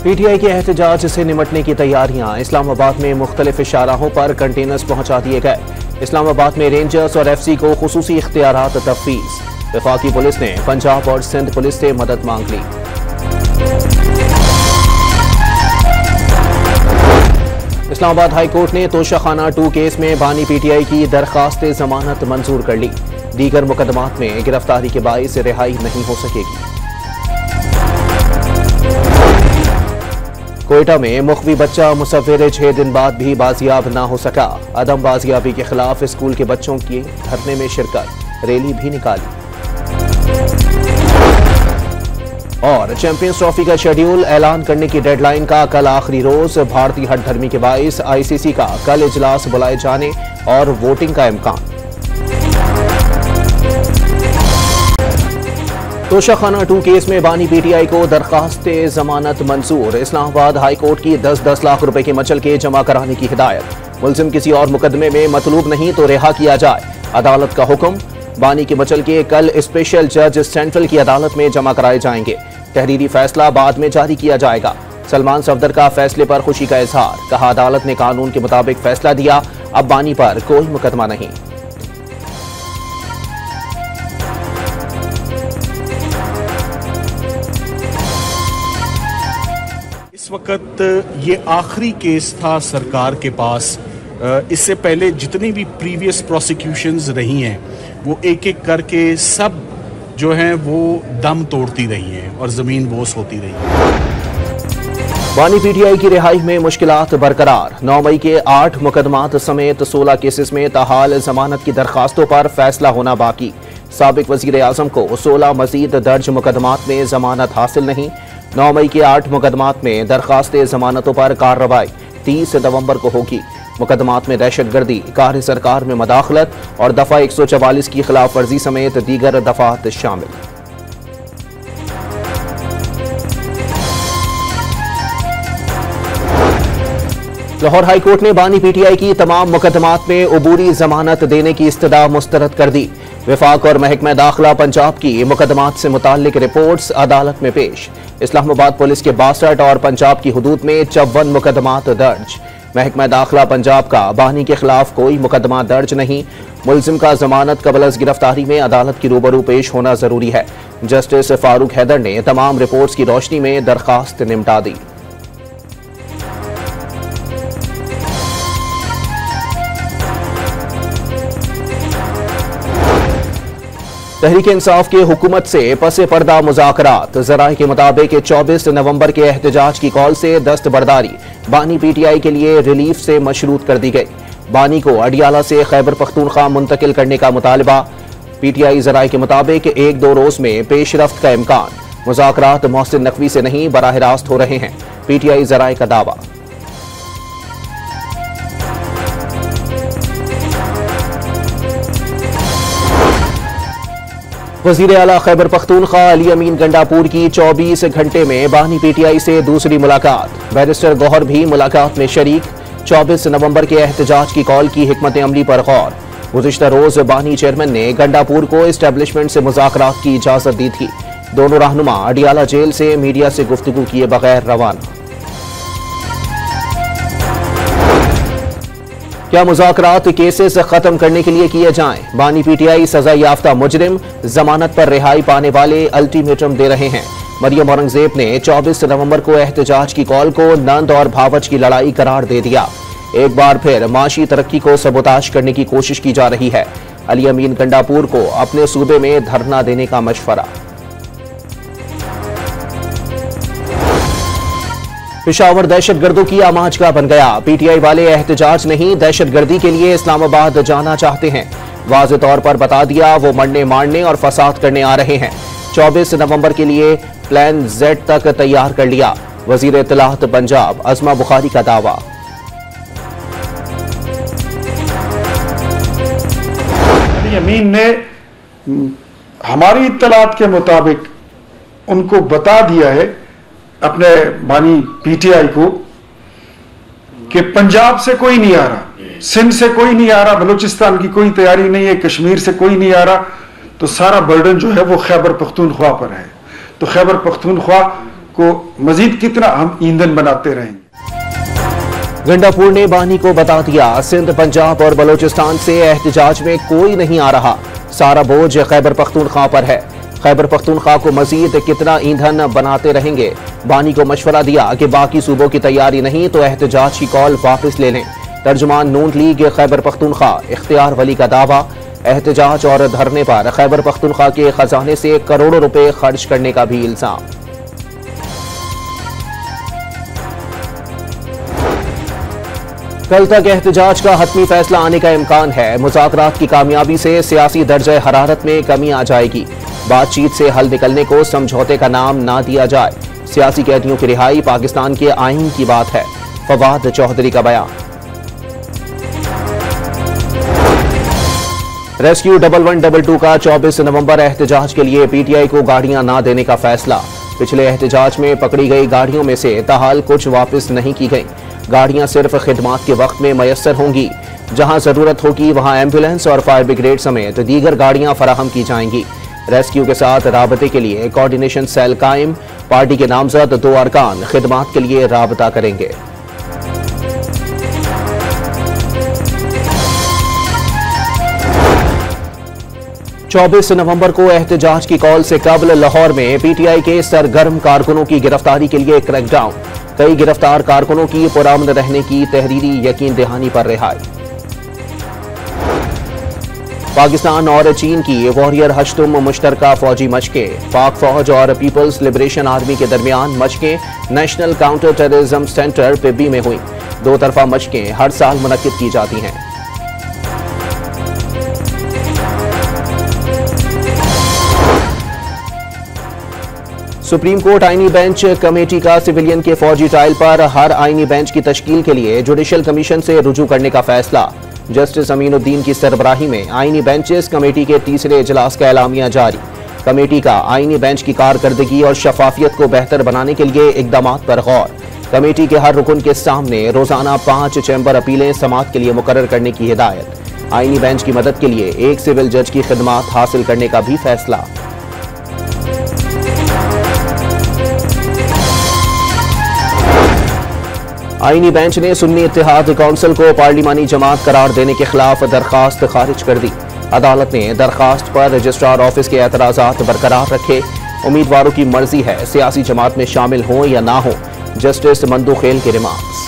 PTI के एहतजाज से निमटने की तैयारियां। इस्लामाबाद में मुख्तलिफ शाहराहों पर कंटेनर्स पहुंचा दिए गए। इस्लामाबाद में रेंजर्स और एफसी को खुसूसी इख्तियारात तफवीज। वफाकी पुलिस ने पंजाब और सिंध पुलिस से मदद मांग ली। इस्लामाबाद हाई कोर्ट ने तोशाखाना 2 केस में बानी पीटीआई की दरखास्त जमानत मंजूर कर ली। दीगर मुकदमात में गिरफ्तारी के बाइस रिहाई नहीं हो सकेगी। कोयटा में मुख्वी बच्चा मुसव्विर 6 दिन बाद भी बाजियाब ना हो सका। अदम बाजियाबी के खिलाफ स्कूल के बच्चों की धरने में शिरकत, रैली भी निकाली। और चैंपियंस ट्रॉफी का शेड्यूल ऐलान करने की डेडलाइन का कल आखिरी रोज। भारतीय हठधर्मी के बाइस आईसीसी का कल इजलास बुलाए जाने और वोटिंग का इम्कान। तोशाखाना 2 केस में बानी पीटीआई को दरखास्त जमानत मंजूर। इस्लामाबाद हाई कोर्ट की 10-10 लाख रुपए के मचल के जमा कराने की हिदायत। मुलजिम किसी और मुकदमे में मतलूब नहीं तो रिहा किया जाए, अदालत का हुक्म। बानी के मचल के कल स्पेशल जज सेंट्रल की अदालत में जमा कराए जाएंगे। तहरीरी फैसला बाद में जारी किया जाएगा। सलमान सफदर का फैसले पर खुशी का इजहार। कहा, अदालत ने कानून के मुताबिक फैसला दिया, अब बानी पर कोई मुकदमा नहीं। इस वक्त ये आखिरी केस था सरकार के पास। इससे पहले जितनी भी प्रीवियस प्रोसिक्यूशंस रही हैं वो एक एक करके सब जो हैं वो दम तोड़ती रही हैं और ज़मीन बोस होती रही है। बानी पीटीआई की रिहाई में मुश्किलात बरकरार। 9 मई के 8 मुकदमात समेत 16 केसेस में ताहाल जमानत की दरखास्तों पर फैसला होना बाकी। साबिक वजीर आजम को 16 मजीद दर्ज मुकदमात में जमानत हासिल नहीं। 9 मई के 8 मुकदमात में दरखास्त जमानतों पर कार्रवाई 30 नवंबर को होगी। मुकदमात में दहशतगर्दी, कार सरकार में मदाखलत और दफा 144 की खिलाफ वर्जी समेत दीगर दफात शामिल। लाहौर हाई कोर्ट ने बानी पीटीआई की तमाम मुकदमात में उबूरी जमानत देने की इस्तदा मुस्तरद कर दी। विफाक और महकमा दाखिला पंजाब की मुकदमात से मुताल्लिक रिपोर्ट्स अदालत में पेश। इस्लामाबाद पुलिस के 62 और पंजाब की हुदूद में 54 मुकदमात दर्ज। महकमा दाखिला पंजाब का बानी के खिलाफ कोई मुकदमा दर्ज नहीं। मुलजिम का जमानत कबल अज गिरफ्तारी में अदालत की रूबरू पेश होना जरूरी है। जस्टिस फारूक हैदर ने तमाम रिपोर्ट्स की रोशनी में दरखास्त निपटा दी। तहरीक इंसाफ के हुकूमत से पसे पर्दा मुज़ाकरात। ज़राए के मुताबिक 24 नवंबर के एहतजाज की कॉल से दस्तबरदारी बानी पीटीआई के लिए रिलीफ से मशरूत कर दी गई। बानी को अडियाला से खैबर पख्तूनख्वा मुंतकिल करने का मुतालबा। पीटीआई ज़राए के मुताबिक 1-2 रोज में पेशरफ्त का इम्कान। मुज़ाकरात मोहसिन नकवी से नहीं बराह रास्त हो रहे हैं, पीटीआई ज़राए का दावा। वज़ीर आला खैबर पख्तूनख्वा अली अमीन गंडापुर की 24 घंटे में बानी पीटीआई से दूसरी मुलाकात। बैरिस्टर गौहर भी मुलाकात में शरीक। 24 नवंबर के एहतजाज की कॉल की हिकमत अमली पर गौर। गुज़िश्ता रोज बानी चेयरमैन ने गंडापुर को एस्टेब्लिशमेंट से मुज़ाकरात की इजाजत दी थी। दोनों रहनुमा अडियाला जेल से मीडिया से गुफ्तगू किए बगैर रवाना। क्या मुज़ाकरात केसेस खत्म करने के लिए किए जाएं? बानी पीटीआई सजा याफ्ता मुजरिम जमानत पर रिहाई पाने वाले अल्टीमेटम दे रहे हैं। मरियम औरंगजेब ने 24 नवंबर को एहतजाज की कॉल को नंद और भावच की लड़ाई करार दे दिया। एक बार फिर माशी तरक्की को सबोताश करने की कोशिश की जा रही है। अली अमीन गंडापुर को अपने सूबे में धरना देने का मशवरा। पेशावर दहशतगर्दों की आमाजगाह बन गया। पीटीआई वाले एहतजाज नहीं, दहशतगर्दी के लिए इस्लामाबाद जाना चाहते हैं। वाज़ेह तौर पर बता दिया, वो मरने मारने और फसाद करने आ रहे हैं। 24 नवंबर के लिए प्लान Z तक तैयार कर लिया। वजीर इत्तलात पंजाब अज़मा बुखारी का दावा। अमीन ने हमारी इत्तलात के मुताबिक उनको बता दिया है, अपने बानी पीटीआई को, कि पंजाब से कोई नहीं आ रहा, सिंध से कोई नहीं आ रहा, बलूचिस्तान की कोई तैयारी नहीं है, कश्मीर से कोई नहीं आ रहा, तो सारा बर्डन जो है वो खैबर पख्तूनख्वा पर है। तो खैबर पख्तूनख्वा को मजीद कितना हम ईंधन बनाते रहेंगे। गंडापुर ने बानी को बता दिया, सिंध, पंजाब और बलोचिस्तान से एहतजाज में कोई नहीं आ रहा, सारा बोझ खैबर पख्तूनख्वा पर है। खैबर पख्तूनख्वा को मजीद कितना ईंधन बनाते रहेंगे। बानी को मशवरा दिया कि बाकी सूबों की तैयारी नहीं तो एहतजाज की कॉल वापस ले लें। तर्जुमान नून लीग खैबर पख्तूनख्वा इख्तियार वली का दावा, एहतजाज और धरने पर खैबर पख्तूनख्वा के खजाने से करोड़ों रुपए खर्च करने का भी इल्जाम। कल तक एहतजाज का हतमी फैसला आने का इम्कान है। मुज़ाकरात की कामयाबी से सियासी दर्जे हरारत में कमी आ जाएगी। बातचीत से हल निकलने को समझौते का नाम ना दिया जाए। सियासी कैदियों की रिहाई पाकिस्तान के आईन की बात है, फवाद चौधरी का बयान। रेस्क्यू 1112 का 24 नवंबर एहतजाज के लिए पीटीआई को गाड़ियां ना देने का फैसला। पिछले एहतजाज में पकड़ी गई गाड़ियों में से ताहाल कुछ वापस नहीं की गई। गाड़ियां सिर्फ खिदमात के वक्त में मयसर होंगी। जहां जरूरत होगी वहां एम्बुलेंस और फायर ब्रिगेड समेत दीगर गाड़ियां फराहम की जाएंगी। रेस्क्यू के साथ राबते के लिए कोऑर्डिनेशन सेल कायम। पार्टी के नामजद 2 अरकान खिदमात के लिए राबता करेंगे। चौबीस नवंबर को एहतजाज की कॉल से कबल लाहौर में पीटीआई के सरगर्म कारकुनों की गिरफ्तारी के लिए क्रैकडाउन। कई गिरफ्तार कारकुनों की पुरअमन रहने की तहरीरी यकीन दहानी पर रिहाई। पाकिस्तान और चीन की वॉरियर हश्तुम मुश्तरका फौजी मशकें। पाक फौज और पीपल्स लिबरेशन आर्मी के दरमियान मशकें नेशनल काउंटर टेररिज्म सेंटर पिब्बी में हुई। 2 तरफा मशकें हर साल मुनक्किद की जाती हैं। सुप्रीम कोर्ट आईनी बेंच कमेटी का सिविलियन के फौजी ट्रायल पर हर आईनी बेंच की तश्कील के लिए जुडिशल कमीशन से रुजू करने का फैसला। जस्टिस अमीनुद्दीन की सरबराही में आईनी बेंचेस कमेटी के तीसरे इजलास का एलामिया जारी। कमेटी का आईनी बेंच की कारकर्दगी और शफाफियत को बेहतर बनाने के लिए इकदामात पर गौर। कमेटी के हर रुकन के सामने रोजाना 5 चैम्बर अपीलें समाअत के लिए मुकर्रर करने की हिदायत। आईनी बेंच की मदद के लिए एक सिविल जज की खिदमात हासिल करने का भी फैसला। आईनी बेंच ने सुन्नी इत्तेहाद कौंसिल को पार्लिमानी जमात करार देने के खिलाफ दरखास्त खारिज कर दी। अदालत ने दरखास्त पर रजिस्ट्रार ऑफिस के एतराजात बरकरार रखे। उम्मीदवारों की मर्जी है सियासी जमात में शामिल हों या ना हो। जस्टिस मंदू खेल के रिमार्क्स।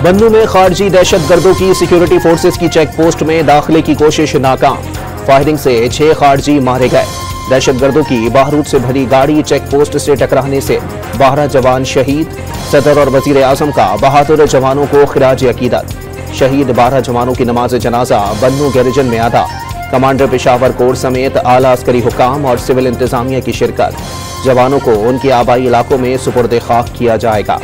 बन्नू में खारजी दहशतगर्दों की सिक्योरिटी फोर्सेस की चेक पोस्ट में दाखिले की कोशिश नाकाम। फायरिंग से 6 खारजी मारे गए। दहशतगर्दों की बारूद से भरी गाड़ी चेक पोस्ट से टकराने से 12 जवान शहीद। सदर और वजीर आजम का बहादुर जवानों को खिराज अकीदत। शहीद 12 जवानों की नमाज जनाजा बन्नू गैरिजन में अदा। कमांडर पेशावर कोर समेत आला अस्करी हुकाम और सिविल इंतजामिया की शिरकत। जवानों को उनके आबाई इलाकों में सुपुर्द खाक किया जाएगा।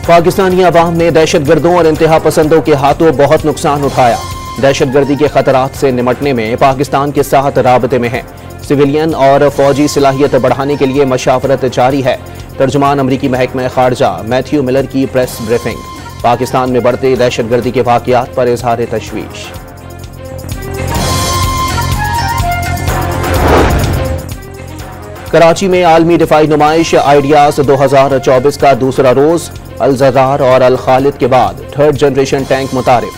पाकिस्तानी अवाम ने दहशतगर्दों और इंतहा पसंदों के हाथों बहुत नुकसान उठाया। दहशतगर्दी के खतरात से निमटने में पाकिस्तान के साथ राबते में है। सिविलियन और फौजी सलाहियत बढ़ाने के लिए मशावरत जारी है। तर्जुमान अमरीकी महकमा खारजा मैथ्यू मिलर की प्रेस ब्रीफिंग। पाकिस्तान में बढ़ते दहशतगर्दी के वाकयात पर इजहार तशवीश। कराची में आलमी दिफाई नुमाइश आइडियाज 2024 का दूसरा रोज। अल ज़रार और अल खालिद के बाद 3rd जनरेशन टैंक मुतारिफ।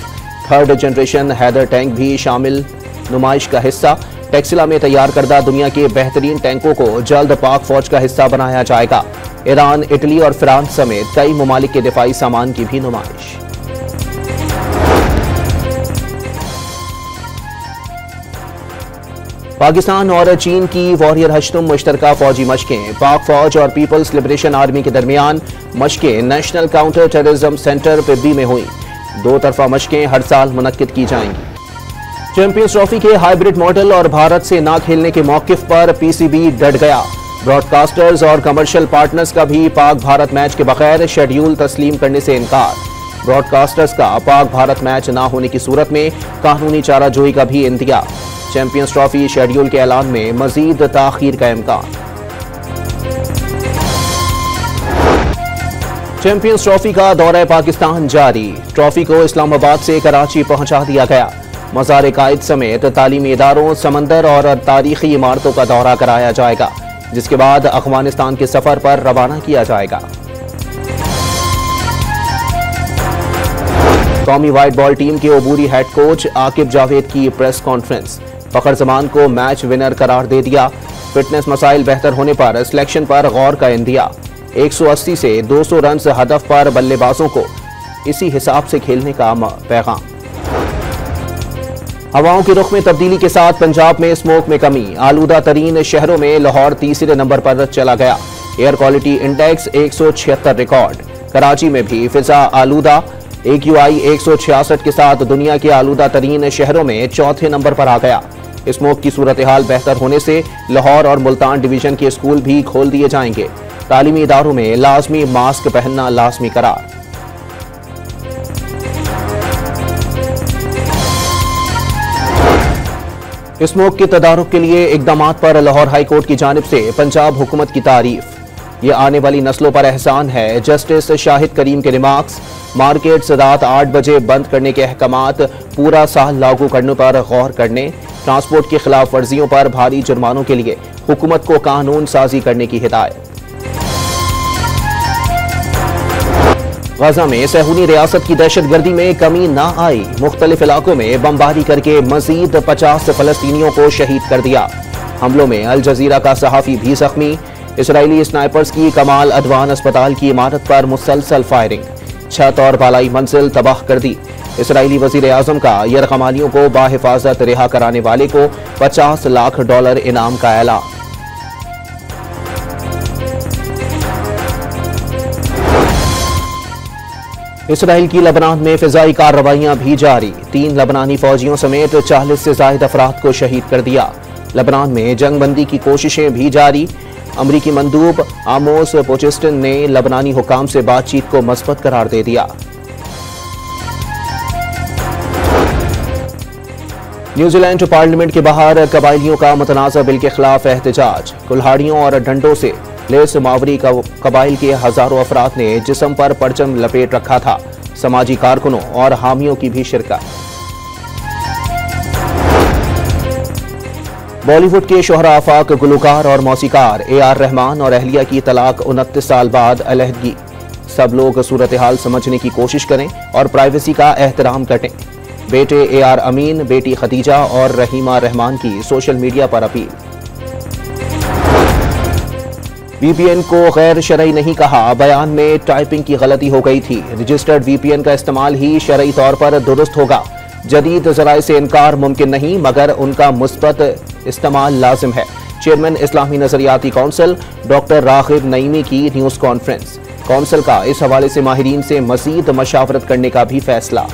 3rd जनरेशन हैदर टैंक भी शामिल नुमाइश का हिस्सा। टेक्सिला में तैयार करदा दुनिया के बेहतरीन टैंकों को जल्द पाक फौज का हिस्सा बनाया जाएगा। ईरान, इटली और फ्रांस समेत कई ममालिक के दिफाई सामान की भी नुमाइश। पाकिस्तान और चीन की वॉरियर हश्तुम मुश्तरका फौजी मशकें। पाक फौज और पीपल्स लिबरेशन आर्मी के दरमियान मशकें नेशनल काउंटर टेररिज्म सेंटर पिब्बी में हुई। 2 तरफा मशकें हर साल मुनक्किद की जाएंगी। चैंपियंस ट्रॉफी के हाइब्रिड मॉडल और भारत से ना खेलने के मौकिफ पर पीसीबी डट गया। ब्रॉडकास्टर्स और कमर्शियल पार्टनर्स का भी पाक भारत मैच के बगैर शेड्यूल तस्लीम करने से इनकार। ब्रॉडकास्टर्स का पाक भारत मैच ना होने की सूरत में कानूनी चाराजोई का भी इंतजार। चैंपियंस ट्रॉफी शेड्यूल के ऐलान में मजीद ताखीर का इम्कान। चैंपियंस ट्रॉफी का दौरा पाकिस्तान जारी। ट्रॉफी को इस्लामाबाद से कराची पहुंचा दिया गया। मज़ार कायद समेत तालीमी इदारों, समंदर और तारीखी इमारतों का दौरा कराया जाएगा, जिसके बाद अफगानिस्तान के सफर पर रवाना किया जाएगा। कौमी व्हाइट बॉल टीम के अबूरी हेड कोच आकिब जावेद की प्रेस कॉन्फ्रेंस। फखर जमान को मैच विनर करार दे दिया। फिटनेस मसाइल बेहतर होने पर सिलेक्शन पर गौर का इंदिया। 180 से 200 रन हदफ पर बल्लेबाजों को इसी हिसाब से खेलने का पैगाम। हवाओं के रुख में तब्दीली के साथ पंजाब में स्मोक में कमी। आलूदा तरीन शहरों में लाहौर तीसरे नंबर पर चला गया। Air quality index 176 record. Karachi में भी फिजा आलूदा। AQI 166 के साथ दुनिया के आलूदा तरीन शहरों में चौथे नंबर पर आ गया। स्मोक की सूरत हाल बेहतर होने से लाहौर और मुल्तान डिवीजन के स्कूल भी खोल दिए जाएंगे। तालीमी इदारों में लाजमी मास्क पहनना लाजमी करार। स्मोक के तदारुक के लिए इकदामात पर लाहौर हाई कोर्ट की जानिब से पंजाब हुकूमत की तारीफ। ये आने वाली नस्लों पर एहसान है। जस्टिस शाहिद करीम के रिमार्क्स। मार्केट्स रात 8 बजे बंद करने के अहकामात पूरा साल लागू करने पर गौर करने। ट्रांसपोर्ट की खिलाफ वर्जियों पर भारी जुर्मानों के लिए हुकूमत को कानून साजी करने की हिदायत। गजा में सहूनी रियासत की दहशतगर्दी में कमी न आई। मुख्तलिफ इलाकों में बमबारी करके मजीद 50 फलस्तीनियों को शहीद कर दिया। हमलों में अल जजीरा का सहाफी भी जख्मी। इसराइली स्नाइपर्स की कमाल अदवान अस्पताल की इमारत पर मुसलसल फायरिंग। छत और बालाई मंजिल तबाह कर दी। इसराइली वजीर आजम का यरगमालियों को बाहिफाजत रिहा कराने वाले को $50 लाख इनाम का ऐलान। इसराइल की लबनान में फिजाई कार्रवाइयां भी जारी। 3 लबनानी फौजियों समेत 40 से ज्यादा अफराद को शहीद कर दिया। लबनान में जंगबंदी की कोशिशें भी जारी। अमरीकी मंदूब आमोस पोचेस्टन ने लबनानी हुकाम से बातचीत को मस्बत करार दे दिया। न्यूजीलैंड पार्लियामेंट के बाहर कबायलियों का मुतनाज़ा बिल के खिलाफ एहतजाज। कुल्हाड़ियों और डंडों से लेस मावरी कबाइल के हजारों अफराद ने जिस्म पर परचम लपेट रखा था। समाजी कारकुनों और हामियों की भी शिरकत। बॉलीवुड के शोहरा आफाक गुलकार और मौसीकार AR रहमान और अहलिया की तलाक 29 साल बाद अलहदगी। सब लोग सूरत हाल समझने की कोशिश करें और प्राइवेसी का एहतराम करें। बेटे AR अमीन, बेटी खदीजा और रहीमा रहमान की सोशल मीडिया पर अपील। VPN को गैर शरई नहीं कहा। बयान में टाइपिंग की गलती हो गई थी। रजिस्टर्ड VPN का इस्तेमाल ही शरई तौर पर दुरुस्त होगा। जदीद ज़राए से इनकार मुमकिन नहीं, मगर उनका मुस्बत इस्तेमाल लाजिम है। चेयरमैन इस्लामी नजरियाती कौंसिल डॉक्टर रागिब नईमी की न्यूज़ कॉन्फ्रेंस। कौंसिल का इस हवाले से माहिरीन से मजीद मशावरत करने का भी फैसला।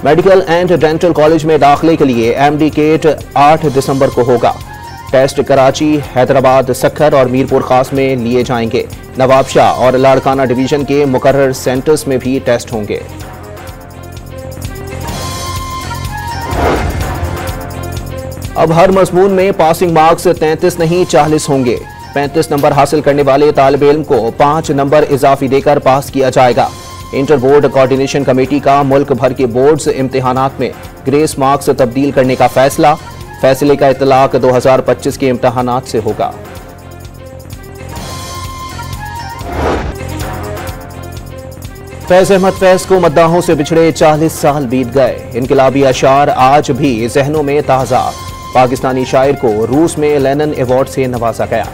मेडिकल एंड डेंटल कॉलेज में दाखिले के लिए MD केट 8 दिसंबर को होगा। टेस्ट कराची, हैदराबाद, सक्खर और मीरपुर खास में लिए जाएंगे। नवाबशाह और लाड़काना डिवीजन के मुकर्रर सेंटर्स में भी टेस्ट होंगे। अब हर मजमून में पासिंग मार्क्स 33 नहीं 40 होंगे। 35 नंबर हासिल करने वाले तालिब इल्म को 5 नंबर इजाफी देकर पास किया जाएगा। इंटर बोर्ड कोऑर्डिनेशन कमेटी का मुल्क भर के बोर्ड्स इम्तिहानात में ग्रेस मार्क्स तब्दील करने का फैसला। फैसले का इतलाक 2025 के इम्तिहानात से होगा। फैज अहमद फैज को मद्दाहों से बिछड़े 40 साल बीत गए। इनकलाबी अशार आज भी जहनों में ताज़ा। पाकिस्तानी शायर को रूस में लेनिन अवार्ड से नवाजा गया।